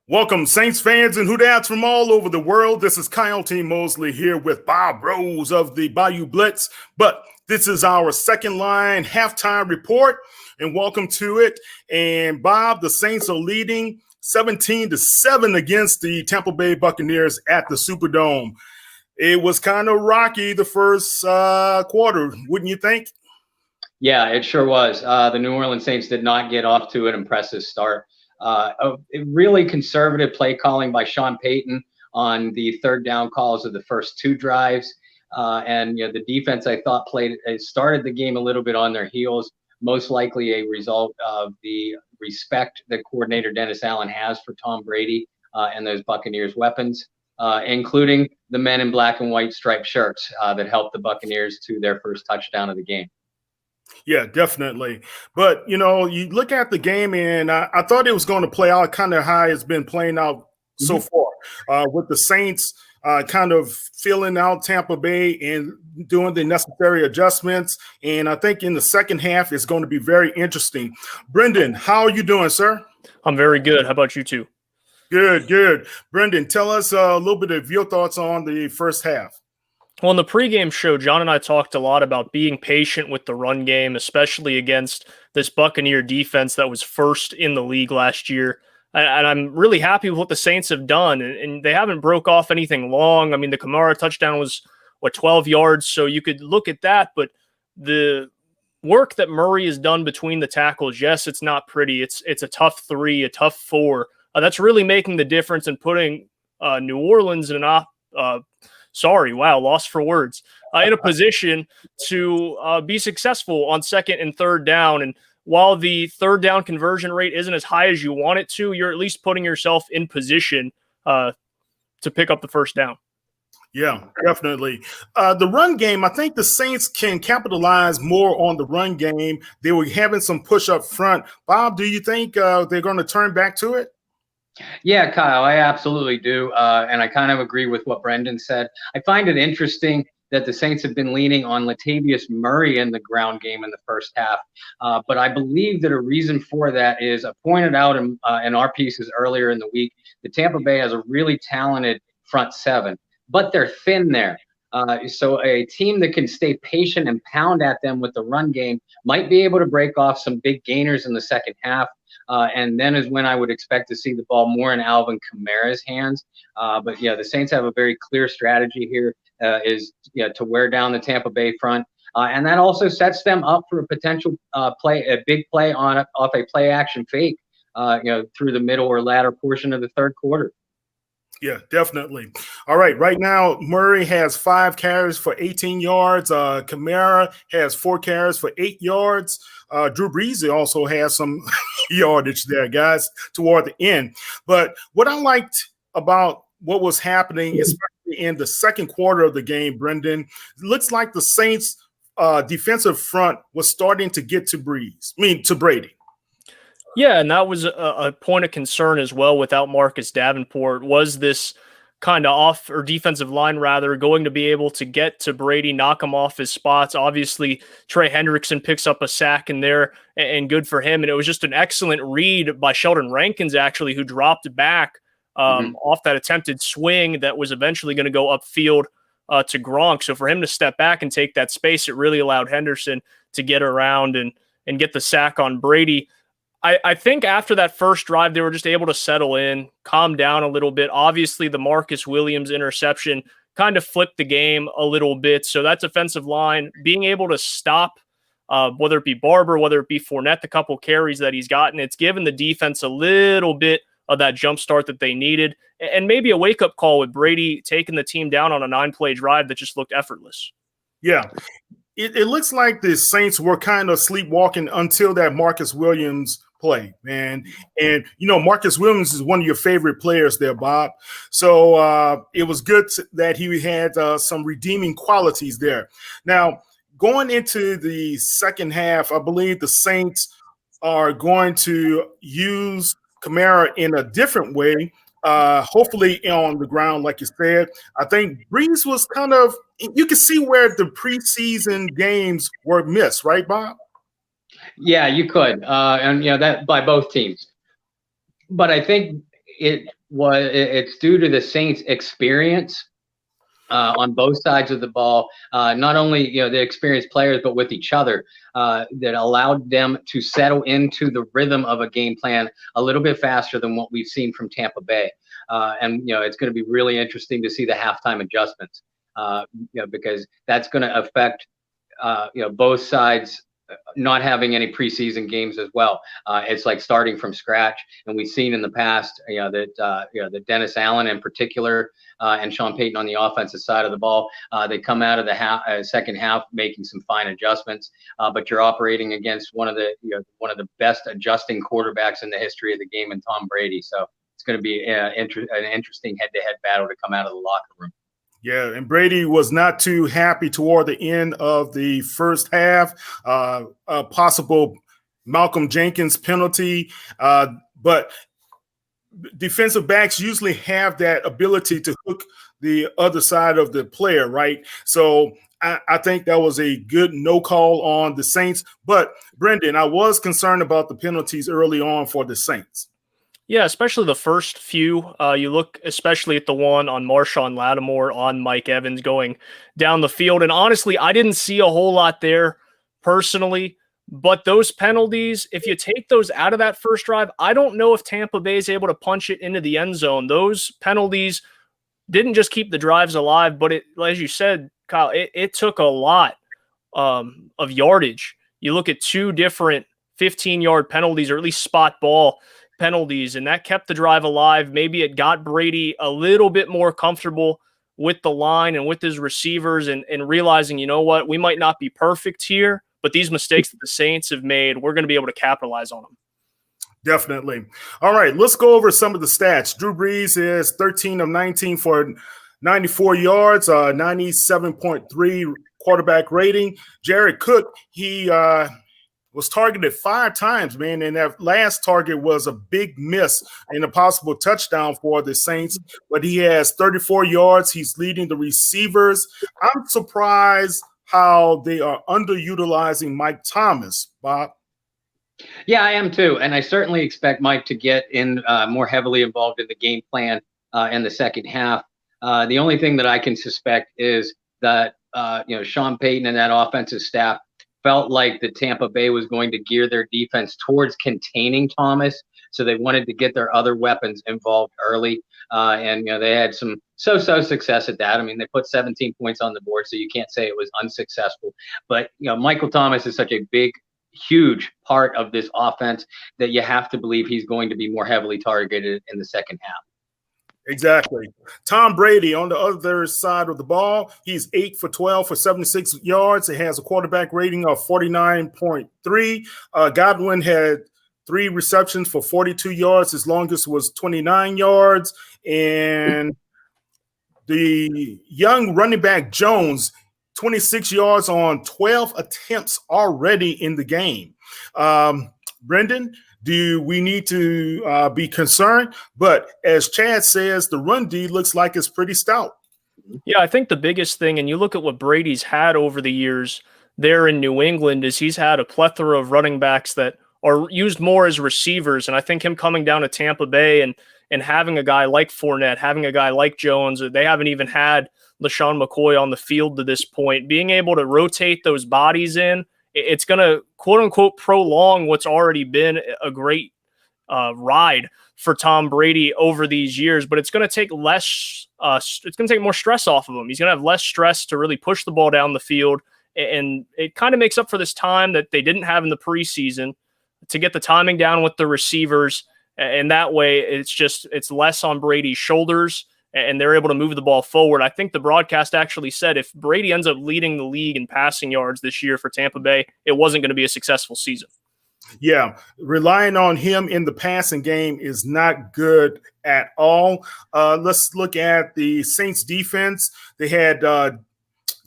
Welcome, Saints fans and Hoodats from all over the world. This is Kyle T. Mosley here with Bob Rose of the Bayou Blitz. But this is our second line halftime report, and welcome to it. And Bob, the Saints are leading 17-7 against the Tampa Bay Buccaneers at the Superdome. It was kind of rocky the first quarter, wouldn't you think? Yeah, it sure was. The New Orleans Saints did not get off to an impressive start. A really conservative play calling by Sean Payton on the third down calls of the first two drives. And the defense, I thought, started the game a little bit on their heels, most likely a result of the respect that coordinator Dennis Allen has for Tom Brady and those Buccaneers weapons, including the men in black and white striped shirts that helped the Buccaneers to their first touchdown of the game. Yeah, definitely. But, you look at the game, and I thought it was going to play out kind of how it's been playing out so far, with the Saints kind of filling out Tampa Bay and doing the necessary adjustments. And I think in the second half, it's going to be very interesting. Brendan, how are you doing, sir? I'm very good. How about you two? Good, good. Brendan, tell us a little bit of your thoughts on the first half. Well, in the pregame show, John and I talked a lot about being patient with the run game, especially against this Buccaneer defense that was first in the league last year. And I'm really happy with what the Saints have done. And they haven't broke off anything long. I mean, the Kamara touchdown was, 12 yards? So you could look at that. But the work that Murray has done between the tackles, yes, it's not pretty. It's a tough 3, a tough 4. That's really making the difference and putting New Orleans in an lost for words, in a position to be successful on second and third down. And while the third down conversion rate isn't as high as you want it to, you're at least putting yourself in position to pick up the first down. Yeah, definitely. The run game, I think the Saints can capitalize more on the run game. They were having some push up front. Bob, do you think they're going to turn back to it? Yeah, Kyle, I absolutely do. And I kind of agree with what Brendan said. I find it interesting that the Saints have been leaning on Latavius Murray in the ground game in the first half. But I believe that a reason for that is, I pointed out in our pieces earlier in the week, that Tampa Bay has a really talented front seven, but they're thin there. So a team that can stay patient and pound at them with the run game might be able to break off some big gainers in the second half. And then is when I would expect to see the ball more in Alvin Kamara's hands. But the Saints have a very clear strategy here, to wear down the Tampa Bay front. And that also sets them up for a potential a big play off a play action fake, through the middle or latter portion of the third quarter. Yeah, definitely. All right. Right now, Murray has 5 carries for 18 yards. Kamara has 4 carries for 8 yards. Drew Brees also has some yardage there, guys, toward the end. But what I liked about what was happening, especially in the second quarter of the game, Brendan, it looks like the Saints' defensive front was starting to get to Brady. Yeah, and that was a point of concern as well without Marcus Davenport. Was this kind of defensive line rather going to be able to get to Brady, knock him off his spots? Obviously, Trey Hendrickson picks up a sack in there, and good for him. And it was just an excellent read by Sheldon Rankins, actually, who dropped back off that attempted swing that was eventually going to go upfield to Gronk. So for him to step back and take that space, it really allowed Henderson to get around and get the sack on Brady. I think after that first drive, they were just able to settle in, calm down a little bit. Obviously, the Marcus Williams interception kind of flipped the game a little bit. So that defensive line, being able to stop, whether it be Barber, whether it be Fournette, the couple carries that he's gotten, it's given the defense a little bit of that jump start that they needed. And maybe a wake-up call with Brady taking the team down on a 9-play drive that just looked effortless. Yeah. It looks like the Saints were kind of sleepwalking until that Marcus Williams play, man. And, Marcus Williams is one of your favorite players there, Bob. So it was good that he had some redeeming qualities there. Now, going into the second half, I believe the Saints are going to use Kamara in a different way, hopefully on the ground, like you said. I think Brees was kind of – you can see where the preseason games were missed, right, Bob? Yeah, you could, and that by both teams. But I think it's due to the Saints' experience on both sides of the ball, not only the experienced players, but with each other, that allowed them to settle into the rhythm of a game plan a little bit faster than what we've seen from Tampa Bay. And it's going to be really interesting to see the halftime adjustments, because that's going to affect both sides not having any preseason games as well. It's like starting from scratch, and we've seen in the past, that Dennis Allen in particular, and Sean Payton on the offensive side of the ball, they come out of the second half making some fine adjustments. But you're operating against one of the best adjusting quarterbacks in the history of the game, in Tom Brady. So it's going to be an interesting head-to-head battle to come out of the locker room. Yeah, and Brady was not too happy toward the end of the first half. A possible Malcolm Jenkins penalty, but defensive backs usually have that ability to hook the other side of the player, right? So I think that was a good no call on the Saints. But, Brendan, I was concerned about the penalties early on for the Saints. Yeah, especially the first few. You look especially at the one on Marshawn Lattimore on Mike Evans going down the field. And honestly, I didn't see a whole lot there personally. But those penalties, if you take those out of that first drive, I don't know if Tampa Bay is able to punch it into the end zone. Those penalties didn't just keep the drives alive, but as you said, Kyle, it took a lot of yardage. You look at two different 15-yard penalties, or at least spot ball penalties, and that kept the drive alive. Maybe it got Brady a little bit more comfortable with the line and with his receivers, and realizing, you know what, we might not be perfect here, but these mistakes that the Saints have made, we're going to be able to capitalize on them. Definitely. All right, let's go over some of the stats. Drew Brees is 13 of 19 for 94 yards, 97.3 quarterback rating. Jared Cook, he was targeted 5 times, man, and that last target was a big miss and a possible touchdown for the Saints, but he has 34 yards. He's leading the receivers. I'm surprised how they are underutilizing Mike Thomas, Bob. Yeah, I am too, and I certainly expect Mike to get in more heavily involved in the game plan in the second half. The only thing that I can suspect is that Sean Payton and that offensive staff felt like the Tampa Bay was going to gear their defense towards containing Thomas, so they wanted to get their other weapons involved early, and they had some so-so success at that. I mean, they put 17 points on the board, so you can't say it was unsuccessful. But Michael Thomas is such a big, huge part of this offense that you have to believe he's going to be more heavily targeted in the second half. Exactly. Tom Brady on the other side of the ball, he's 8 for 12 for 76 yards. It has a quarterback rating of 49.3. Godwin had 3 receptions for 42 yards. His longest was 29 yards. And the young running back Jones, 26 yards on 12 attempts already in the game. Brendan, do we need to be concerned? But as Chad says, the run D looks like it's pretty stout. Yeah, I think the biggest thing, and you look at what Brady's had over the years there in New England, is he's had a plethora of running backs that are used more as receivers. And I think him coming down to Tampa Bay and having a guy like Fournette, having a guy like Jones, they haven't even had LaShawn McCoy on the field to this point, being able to rotate those bodies in, it's going to, quote unquote, prolong what's already been a great ride for Tom Brady over these years. But it's going to take less, it's going to take more stress off of him. He's going to have less stress to really push the ball down the field. And it kind of makes up for this time that they didn't have in the preseason to get the timing down with the receivers. And that way it's less on Brady's shoulders, and they're able to move the ball forward. I think the broadcast actually said if Brady ends up leading the league in passing yards this year for Tampa Bay, it wasn't going to be a successful season. Yeah, relying on him in the passing game is not good at all. Let's look at the Saints defense. They had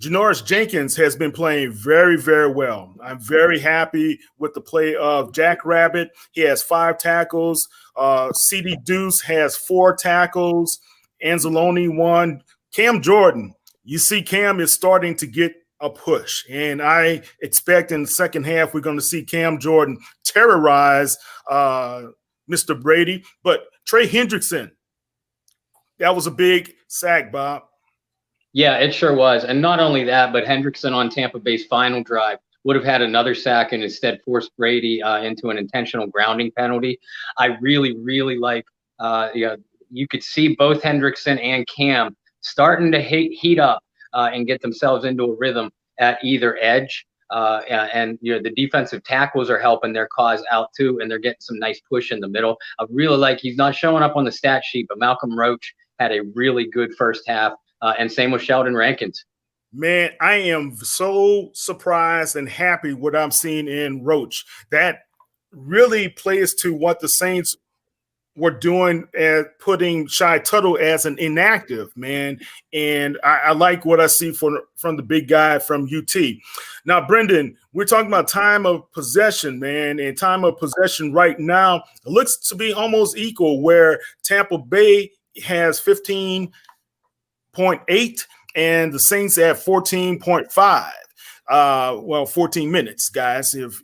Janoris Jenkins has been playing very, very well. I'm very happy with the play of Jack Rabbit. He has 5 tackles. CD Deuce has 4 tackles. Anzalone 1. Cam Jordan, you see Cam is starting to get a push, and I expect in the second half we're going to see Cam Jordan terrorize Mr. Brady. But Trey Hendrickson, that was a big sack, Bob. Yeah, it sure was. And not only that, but Hendrickson on Tampa Bay's final drive would have had another sack and instead forced Brady into an intentional grounding penalty. I really, really like, you could see both Hendrickson and Cam starting to heat up and get themselves into a rhythm at either edge. And the defensive tackles are helping their cause out too, and they're getting some nice push in the middle. I really like, he's not showing up on the stat sheet, but Malcolm Roach had a really good first half, and same with Sheldon Rankins. Man, I am so surprised and happy what I'm seeing in Roach. That really plays to what the Saints were doing at putting Shy Tuttle as an inactive, man. And I like what I see from the big guy from UT. Now, Brendan, we're talking about time of possession, man, and time of possession right now it looks to be almost equal, where Tampa Bay has 15.8 and the Saints at 14.5. 14 minutes, guys, if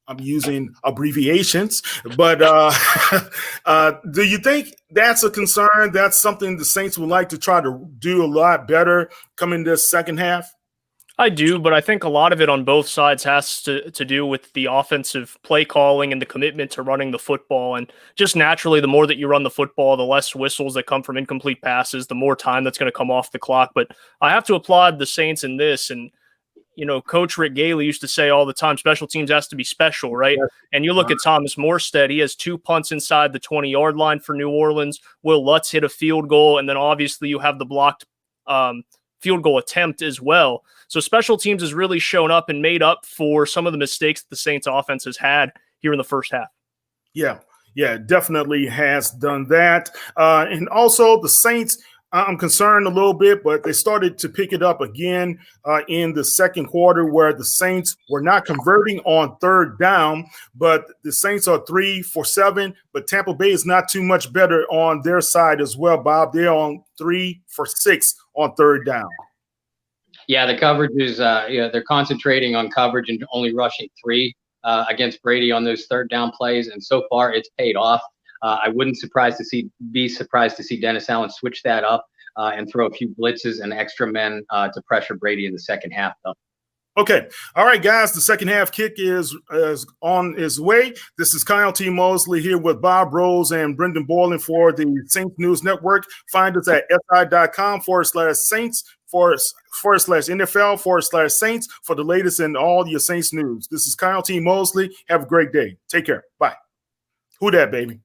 I'm using abbreviations, but do you think that's a concern? That's something the Saints would like to try to do a lot better coming this second half? I do, but I think a lot of it on both sides has to do with the offensive play calling and the commitment to running the football. And just naturally, the more that you run the football, the less whistles that come from incomplete passes, the more time that's going to come off the clock. But I have to applaud the Saints in this. And Coach Rick Gailey used to say all the time, special teams has to be special, right? Yes. And you look at Thomas Morstead, he has 2 punts inside the 20-yard line for New Orleans. Will Lutz hit a field goal, and then obviously you have the blocked field goal attempt as well. So special teams has really shown up and made up for some of the mistakes that the Saints offense has had here in the first half. Yeah, definitely has done that. And also the Saints, I'm concerned a little bit, but they started to pick it up again in the second quarter, where the Saints were not converting on third down, but the Saints are 3 for 7, but Tampa Bay is not too much better on their side as well, Bob. They're on 3 for 6 on third down. Yeah, the coverage is, they're concentrating on coverage and only rushing 3 against Brady on those third down plays, and so far it's paid off. I wouldn't be surprised to see Dennis Allen switch that up and throw a few blitzes and extra men to pressure Brady in the second half, though. Okay. All right, guys. The second half kick is on its way. This is Kyle T. Mosley here with Bob Rose and Brendan Boylan for the Saints News Network. Find us at si.com/Saints /NFL/Saints for the latest in all your Saints news. This is Kyle T. Mosley. Have a great day. Take care. Bye. Who that, baby?